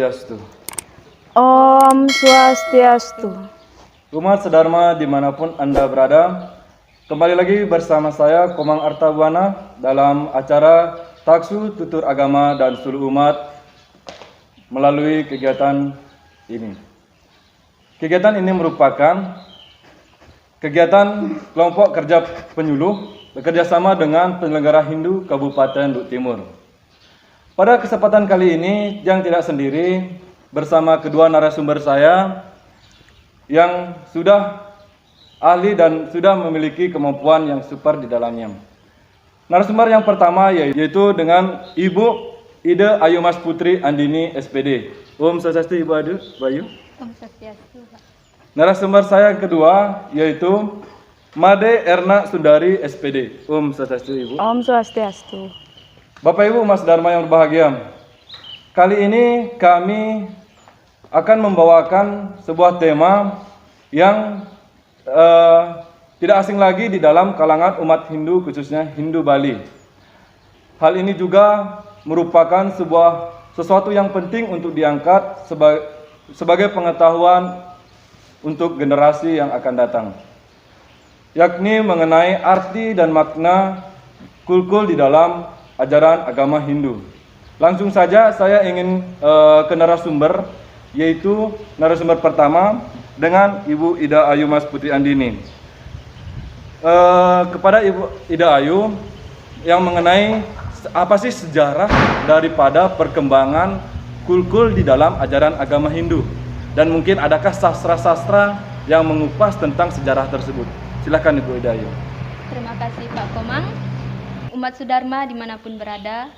Swastiastu. Om Swastiastu. Umat sedharma dimanapun Anda berada, kembali lagi bersama saya Komang Artabuana dalam acara Taksu Tutur Agama dan Seluruh Umat melalui kegiatan ini. Kegiatan ini merupakan kegiatan kelompok kerja penyuluh bekerjasama dengan penyelenggara Hindu Kabupaten Luhut Timur. Pada kesempatan kali ini, Jang tidak sendiri bersama kedua narasumber saya yang sudah ahli dan sudah memiliki kemampuan yang super di dalamnya. Narasumber yang pertama yaitu dengan Ibu Ida Ayu Mas Putri Andini SPD. Om Swastiastu Ibu Ayu. Om Swastiastu, Pak. Narasumber saya yang kedua yaitu Made Erna Sundari SPD. Om Swastiastu Ibu. Om Swastiastu. Bapak Ibu Mas Dharma yang berbahagia, kali ini kami akan membawakan sebuah tema yang tidak asing lagi di dalam kalangan umat Hindu, khususnya Hindu Bali. Hal ini juga merupakan sesuatu yang penting untuk diangkat sebagai pengetahuan untuk generasi yang akan datang, yakni mengenai arti dan makna kulkul di dalam ajaran agama Hindu. Langsung saja saya ingin ke narasumber, yaitu narasumber pertama dengan Ibu Ida Ayu Mas Putri Andini. Kepada Ibu Ida Ayu, yang mengenai apa sih sejarah daripada perkembangan kulkul di dalam ajaran agama Hindu, dan mungkin adakah sastra-sastra yang mengupas tentang sejarah tersebut. Silakan Ibu Ida Ayu. Terima kasih Pak Komang. Umat Sudharma dimanapun berada,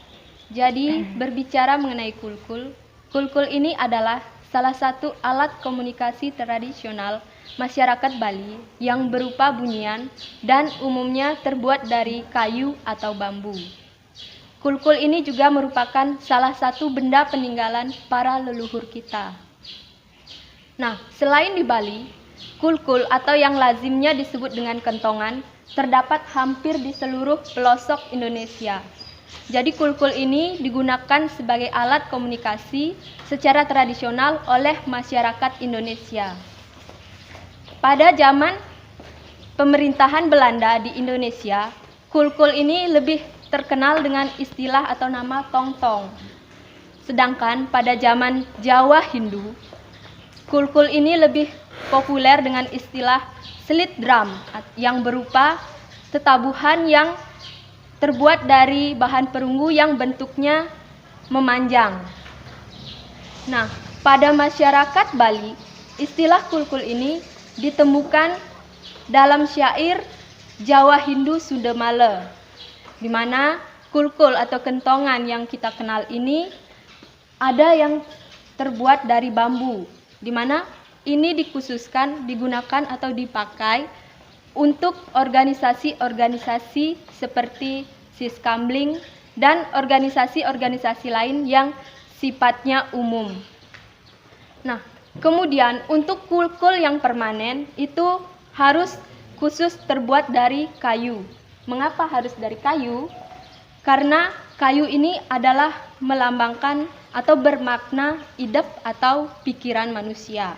jadi berbicara mengenai kulkul, kulkul ini adalah salah satu alat komunikasi tradisional masyarakat Bali yang berupa bunyian dan umumnya terbuat dari kayu atau bambu. Kulkul ini juga merupakan salah satu benda peninggalan para leluhur kita. Nah, selain di Bali, kulkul atau yang lazimnya disebut dengan kentongan terdapat hampir di seluruh pelosok Indonesia. Jadi kulkul ini digunakan sebagai alat komunikasi secara tradisional oleh masyarakat Indonesia. Pada zaman pemerintahan Belanda di Indonesia, kulkul ini lebih terkenal dengan istilah atau nama tong-tong. Sedangkan pada zaman Jawa Hindu, kulkul ini lebih populer dengan istilah slit drum yang berupa tetabuhan yang terbuat dari bahan perunggu yang bentuknya memanjang. Nah, pada masyarakat Bali, istilah kulkul ini ditemukan dalam syair Jawa Hindu Sundemala, di mana kulkul atau kentongan yang kita kenal ini ada yang terbuat dari bambu, di mana ini dikhususkan digunakan atau dipakai untuk organisasi-organisasi seperti Siskamling dan organisasi-organisasi lain yang sifatnya umum. Nah, kemudian untuk kulkul yang permanen itu harus khusus terbuat dari kayu. Mengapa harus dari kayu? Karena kayu ini adalah melambangkan atau bermakna idep atau pikiran manusia.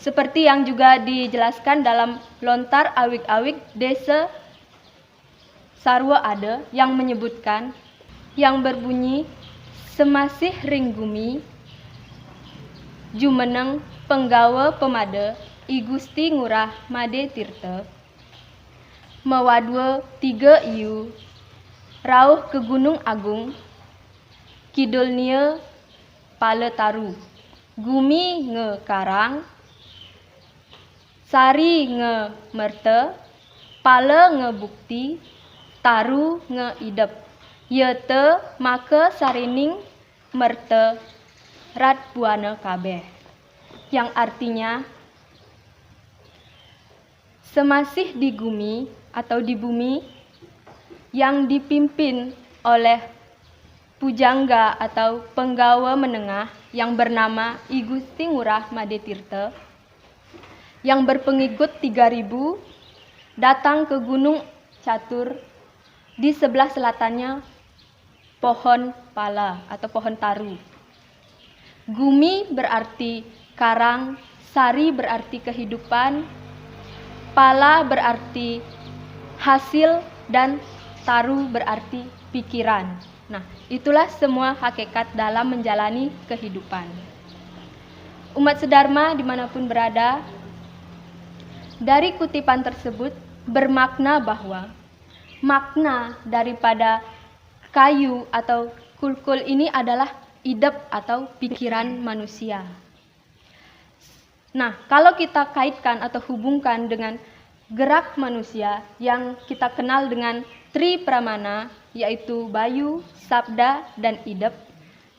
Seperti yang juga dijelaskan dalam Lontar Awig-Awig Desa Sarwa Ade yang menyebutkan, yang berbunyi, semasih ring gumi, jumeneng penggawa pemade, I Gusti Ngurah Made Tirta, mewadwe tiga iu, rauh ke Gunung Agung, kidul nia pale taru, gumi nge karang, sari nge merte, pale nge bukti, taru nge idep, yete maka sarining merte rat buana kabeh. Yang artinya semasih di gumi atau di bumi yang dipimpin oleh pujangga atau penggawa menengah yang bernama I Gusti Ngurah Made Tirta, yang berpengikut 3.000 datang ke Gunung Catur, di sebelah selatannya pohon pala atau pohon taru. Gumi berarti karang, sari berarti kehidupan, pala berarti hasil, dan taru berarti pikiran. Nah, itulah semua hakikat dalam menjalani kehidupan. Umat sedharma dimanapun berada, dari kutipan tersebut bermakna bahwa makna daripada kayu atau kulkul ini adalah idep atau pikiran manusia. Nah, kalau kita kaitkan atau hubungkan dengan gerak manusia yang kita kenal dengan tri pramana, yaitu bayu, sabda, dan idep,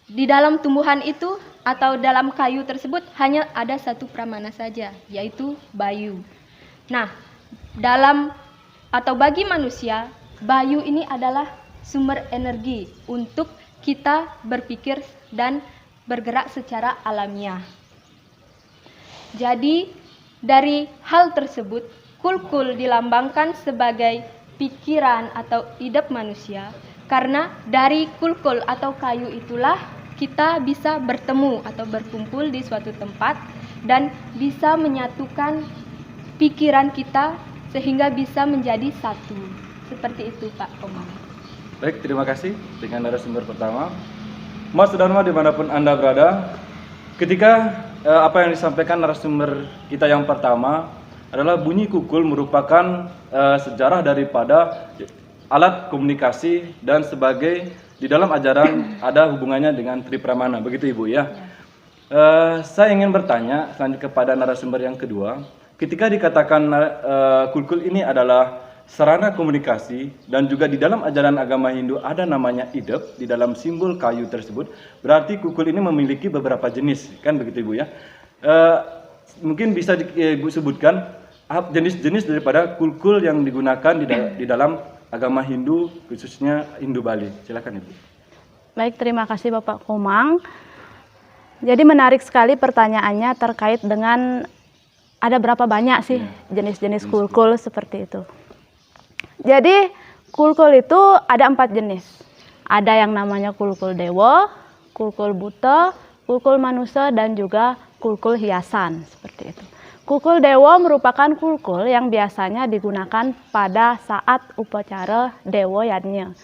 di dalam tumbuhan itu atau dalam kayu tersebut hanya ada satu pramana saja, yaitu bayu. Nah, dalam atau bagi manusia, bayu ini adalah sumber energi untuk kita berpikir dan bergerak secara alamiah. Jadi, dari hal tersebut, kulkul dilambangkan sebagai pikiran atau idep manusia, karena dari kulkul atau kayu itulah kita bisa bertemu atau berkumpul di suatu tempat dan bisa menyatukan pikiran kita sehingga bisa menjadi satu. Seperti itu, Pak Komang. Baik, terima kasih dengan narasumber pertama. Mas Dharma dimanapun Anda berada, ketika apa yang disampaikan narasumber kita yang pertama adalah bunyi kukul merupakan sejarah daripada alat komunikasi dan sebagai di dalam ajaran ada hubungannya dengan Tripramana, begitu Ibu ya? Saya ingin bertanya selanjutnya kepada narasumber yang kedua. Ketika dikatakan kulkul ini adalah sarana komunikasi dan juga di dalam ajaran agama Hindu ada namanya idep di dalam simbol kayu tersebut, berarti kulkul ini memiliki beberapa jenis, kan begitu Ibu ya? Mungkin bisa Ibu sebutkan jenis-jenis daripada kulkul yang digunakan di dalam agama Hindu, khususnya Hindu Bali. Silakan Ibu. Baik, terima kasih Bapak Komang. Jadi menarik sekali pertanyaannya terkait dengan ada berapa banyak sih jenis-jenis kulkul seperti itu. Jadi kulkul itu ada 4 jenis. Ada yang namanya kulkul dewa, kulkul buta, kulkul manusia, dan juga kulkul hiasan seperti itu. Kulkul dewa merupakan kulkul yang biasanya digunakan pada saat upacara dewa yajna.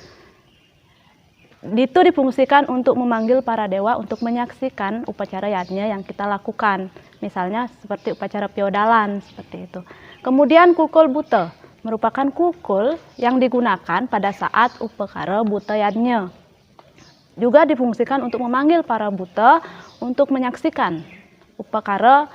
Itu difungsikan untuk memanggil para dewa untuk menyaksikan upacara yajna yang kita lakukan. Misalnya seperti upacara piodalan seperti itu. Kemudian kulkul buta merupakan kulkul yang digunakan pada saat upacara buta yajna. Juga difungsikan untuk memanggil para buta untuk menyaksikan upacara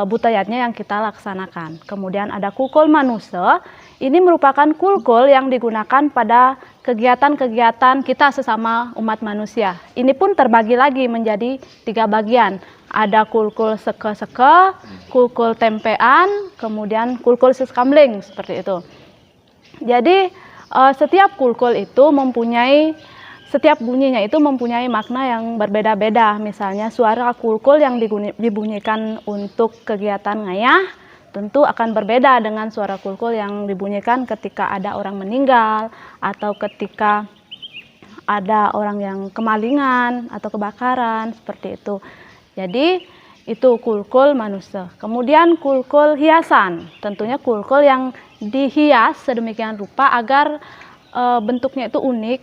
buta yajna yang kita laksanakan. Kemudian ada kulkul manusia. Ini merupakan kulkul yang digunakan pada kegiatan-kegiatan kita sesama umat manusia. Ini pun terbagi lagi menjadi 3 bagian. Ada kulkul seke-seke, kulkul tempean, kemudian kulkul seskamling seperti itu. Jadi setiap kulkul itu setiap bunyinya itu mempunyai makna yang berbeda-beda. Misalnya suara kulkul yang dibunyikan untuk kegiatan ngayah tentu akan berbeda dengan suara kulkul yang dibunyikan ketika ada orang meninggal atau ketika ada orang yang kemalingan atau kebakaran seperti itu. Jadi itu kulkul manusia. Kemudian kulkul hiasan, tentunya kulkul yang dihias sedemikian rupa agar bentuknya itu unik.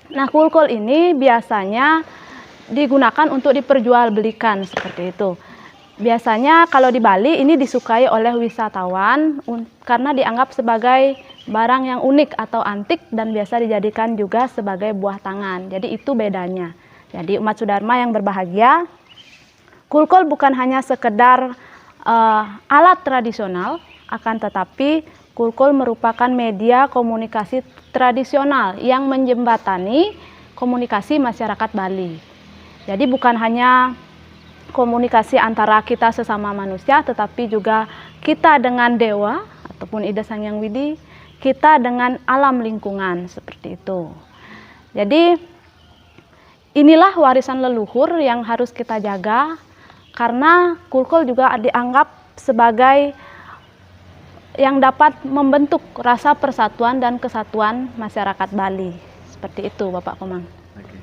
Nah, kulkul ini biasanya digunakan untuk diperjualbelikan seperti itu. Biasanya kalau di Bali ini disukai oleh wisatawan karena dianggap sebagai barang yang unik atau antik dan biasa dijadikan juga sebagai buah tangan. Jadi itu bedanya. Jadi umat Sudharma yang berbahagia, kulkul bukan hanya sekedar alat tradisional, akan tetapi kulkul merupakan media komunikasi tradisional yang menjembatani komunikasi masyarakat Bali. Jadi bukan hanya komunikasi antara kita sesama manusia, tetapi juga kita dengan dewa ataupun Ida Sang Hyang Widi, kita dengan alam lingkungan seperti itu. Jadi inilah warisan leluhur yang harus kita jaga, karena kulkul juga dianggap sebagai yang dapat membentuk rasa persatuan dan kesatuan masyarakat Bali. Seperti itu, Bapak Komang. Oke.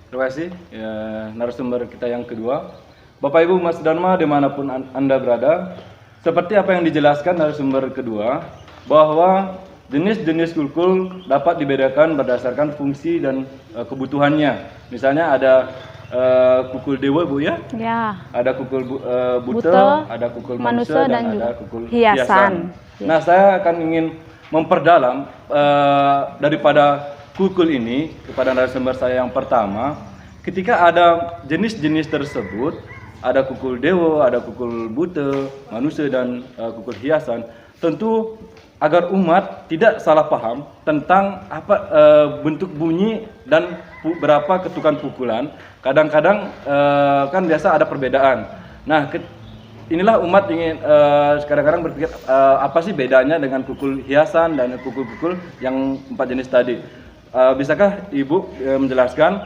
Terima kasih ya, narasumber kita yang kedua. Bapak Ibu Mas Dharma dimanapun Anda berada, seperti apa yang dijelaskan narasumber kedua, bahwa jenis-jenis kulkul dapat dibedakan berdasarkan fungsi dan kebutuhannya. Misalnya ada kukul dewa Bu ya, Ya, ada kukul buta, Buta, ada kukul manusia, manusia, dan dan juga ada kukul hiasan. hiasan. Nah, saya akan ingin memperdalam daripada kukul ini kepada narasumber saya yang pertama. Ketika ada jenis-jenis tersebut, ada kukul dewa, ada kukul buta, manusia, dan kukul hiasan, tentu agar umat tidak salah paham tentang apa bentuk bunyi dan berapa ketukan pukulan. Kadang-kadang kan biasa ada perbedaan. Nah, inilah umat ingin kadang-kadang berpikir apa sih bedanya dengan kukul hiasan dan kukul-kukul yang 4 jenis tadi. Bisakah Ibu menjelaskan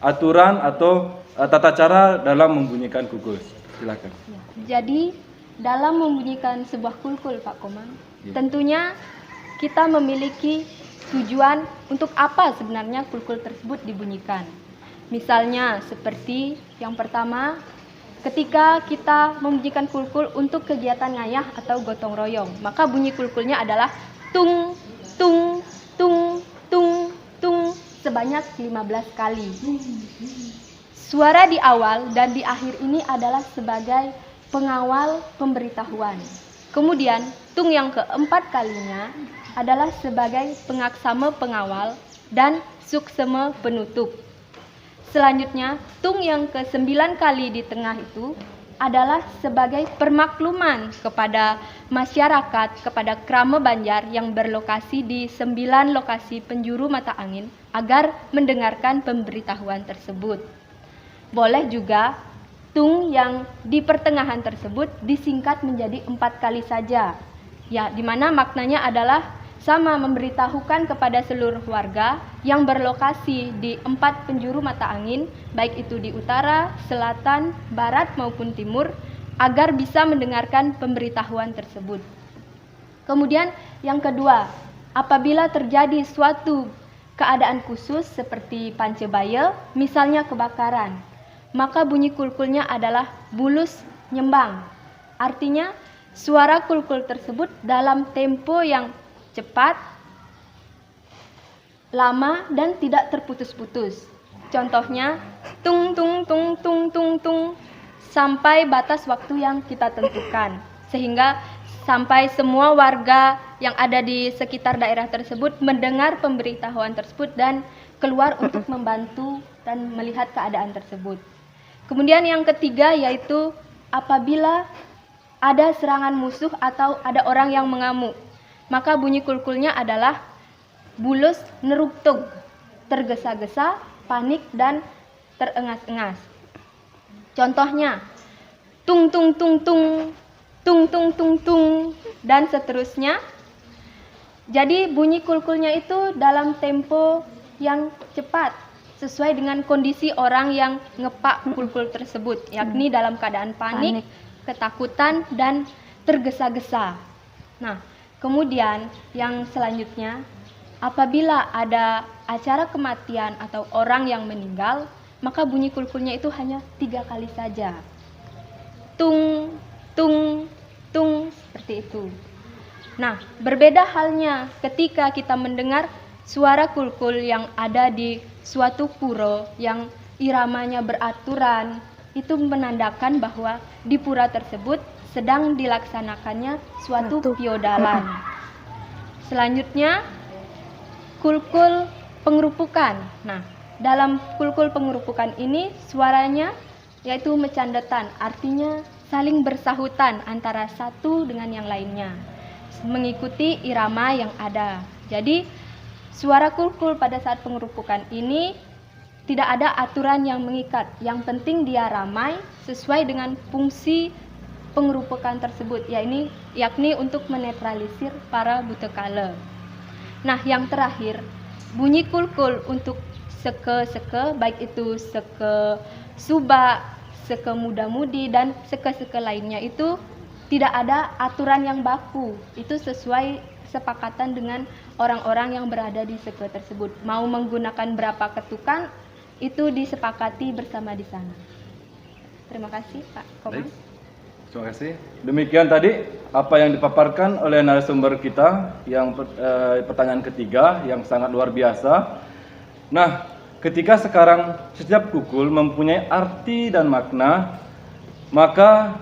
aturan atau tata cara dalam membunyikan kukul? Silakan. Jadi dalam membunyikan sebuah kulkul Pak Komang, Ya. tentunya kita memiliki tujuan untuk apa sebenarnya kulkul tersebut dibunyikan. Misalnya seperti yang pertama, ketika kita membunyikan kulkul untuk kegiatan ngayah atau gotong royong, maka bunyi kulkulnya adalah tung, tung, tung, tung, tung sebanyak 15 kali. Suara di awal dan di akhir ini adalah sebagai pengawal pemberitahuan. Kemudian, tung yang keempat kalinya adalah sebagai pengaksama pengawal dan suksema penutup. Selanjutnya, tung yang ke-9 kali di tengah itu adalah sebagai permakluman kepada masyarakat, kepada Krama Banjar yang berlokasi di 9 lokasi penjuru mata angin agar mendengarkan pemberitahuan tersebut. Boleh juga tung yang di pertengahan tersebut disingkat menjadi 4 kali saja. Ya, di mana maknanya adalah sama memberitahukan kepada seluruh warga yang berlokasi di 4 penjuru mata angin, baik itu di utara, selatan, barat maupun timur, agar bisa mendengarkan pemberitahuan tersebut. Kemudian yang kedua, apabila terjadi suatu keadaan khusus seperti pancebaya, misalnya kebakaran, maka bunyi kulkulnya adalah bulus nyembang. Artinya suara kulkul tersebut dalam tempo yang cepat, lama, dan tidak terputus-putus. Contohnya tung tung tung tung tung tung sampai batas waktu yang kita tentukan, sehingga sampai semua warga yang ada di sekitar daerah tersebut mendengar pemberitahuan tersebut dan keluar untuk membantu dan melihat keadaan tersebut. Kemudian yang ketiga yaitu apabila ada serangan musuh atau ada orang yang mengamuk, maka bunyi kulkulnya adalah bulus neruptug, tergesa-gesa, panik, dan terengas-engas. Contohnya tung tung tung tung, tung tung tung tung, dan seterusnya. Jadi bunyi kulkulnya itu dalam tempo yang cepat, sesuai dengan kondisi orang yang ngepak kulkul tersebut, yakni dalam keadaan panik, ketakutan, dan tergesa-gesa. Nah, kemudian yang selanjutnya, apabila ada acara kematian atau orang yang meninggal, maka bunyi kulkulnya itu hanya 3 kali saja. Tung, tung, tung, seperti itu. Nah, berbeda halnya ketika kita mendengar suara kulkul yang ada di suatu pura yang iramanya beraturan, itu menandakan bahwa di pura tersebut sedang dilaksanakannya suatu piodalan. Selanjutnya, kulkul pengerupukan. Nah, dalam kulkul pengerupukan ini suaranya yaitu mecandetan, artinya saling bersahutan antara satu dengan yang lainnya, mengikuti irama yang ada. Jadi, suara kulkul pada saat pengerupukan ini tidak ada aturan yang mengikat. Yang penting dia ramai sesuai dengan fungsi pengerupukan tersebut, yakni untuk menetralisir para butekala. Nah, yang terakhir, bunyi kulkul untuk seke-seke, baik itu seke suba, seke muda-mudi, dan seke-seke lainnya itu tidak ada aturan yang baku. Itu sesuai sepakatan dengan orang-orang yang berada di seke tersebut. Mau menggunakan berapa ketukan itu disepakati bersama di sana. Terima kasih Pak Komang. Baik. Terima kasih. Demikian tadi apa yang dipaparkan oleh narasumber kita yang pertanyaan ketiga yang sangat luar biasa. Nah, ketika sekarang setiap kukul mempunyai arti dan makna, maka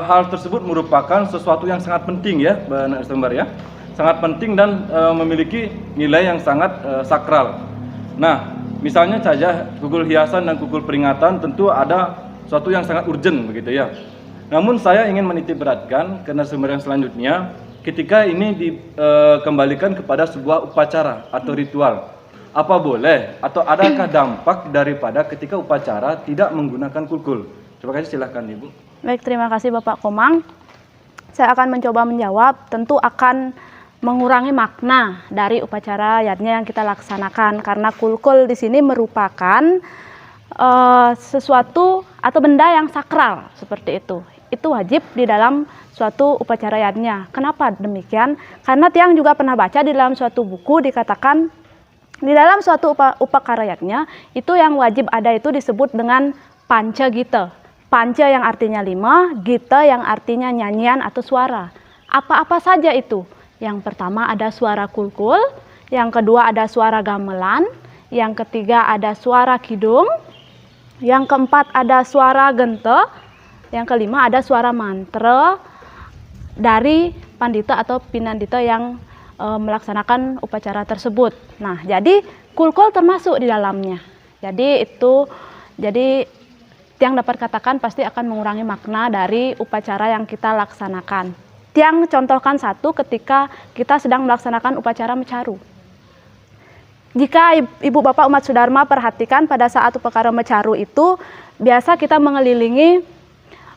hal tersebut merupakan sesuatu yang sangat penting ya, narasumber ya. Sangat penting dan memiliki nilai yang sangat sakral. Nah, misalnya saja kukul hiasan dan kukul peringatan tentu ada sesuatu yang sangat urgent begitu ya. Namun saya ingin menitik beratkan ke narasumber yang selanjutnya ketika ini dikembalikan kepada sebuah upacara atau ritual. Apa boleh atau adakah dampak daripada ketika upacara tidak menggunakan kukul? Terima kasih, silakan Ibu. Baik, terima kasih Bapak Komang. Saya akan mencoba menjawab, tentu akan mengurangi makna dari upacara yatnya yang kita laksanakan karena kulkul di sini merupakan sesuatu atau benda yang sakral seperti itu. Itu wajib di dalam suatu upacara yatnya. Kenapa demikian? Karena Tiang juga pernah baca di dalam suatu buku dikatakan di dalam suatu upacara yatnya itu yang wajib ada itu disebut dengan panca gita. Panca yang artinya 5, gita yang artinya nyanyian atau suara. Apa-apa saja itu? Yang pertama ada suara kulkul, yang kedua ada suara gamelan, yang ketiga ada suara kidung, yang keempat ada suara gente, yang kelima ada suara mantra dari pandita atau pinandita yang melaksanakan upacara tersebut. Nah, jadi kulkul termasuk di dalamnya. Jadi Tiang dapat katakan pasti akan mengurangi makna dari upacara yang kita laksanakan. Tiang contohkan satu ketika kita sedang melaksanakan upacara mecaru. Jika Ibu Bapak umat Sudharma perhatikan pada saat upacara mecaru itu biasa kita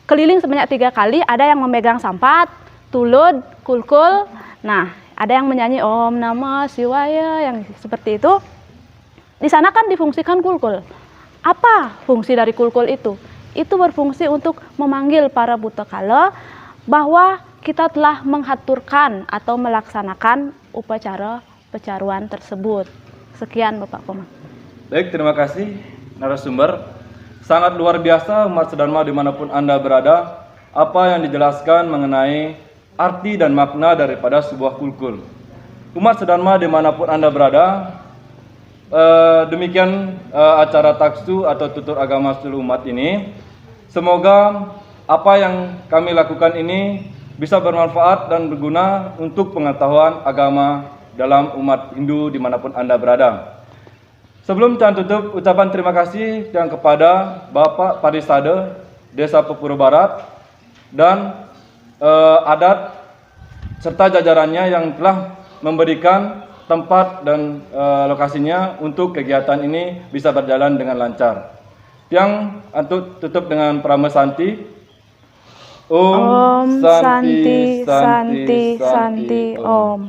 keliling sebanyak 3 kali, ada yang memegang sampat, tulud, kulkul. Nah, ada yang menyanyi Om Namah Shivaya yang seperti itu. Di sana kan difungsikan kulkul. Apa fungsi dari kulkul itu? Itu berfungsi untuk memanggil para buta kala bahwa kita telah menghaturkan atau melaksanakan upacara pecaruan tersebut. Sekian Bapak Komang. Baik, terima kasih narasumber. Sangat luar biasa umat Sudharma dimanapun Anda berada, apa yang dijelaskan mengenai arti dan makna daripada sebuah kulkul. Umat Sudharma dimanapun Anda berada, demikian acara taksu atau tutur agama seluruh umat ini. Semoga apa yang kami lakukan ini bisa bermanfaat dan berguna untuk pengetahuan agama dalam umat Hindu dimanapun Anda berada. Sebelum Tiang tutup, ucapan terima kasih yang kepada Bapak Parisade Desa Pepuro Barat dan adat serta jajarannya yang telah memberikan tempat dan lokasinya untuk kegiatan ini bisa berjalan dengan lancar. Tiang tutup dengan pramesanti. Om Santi Santi Santi Om.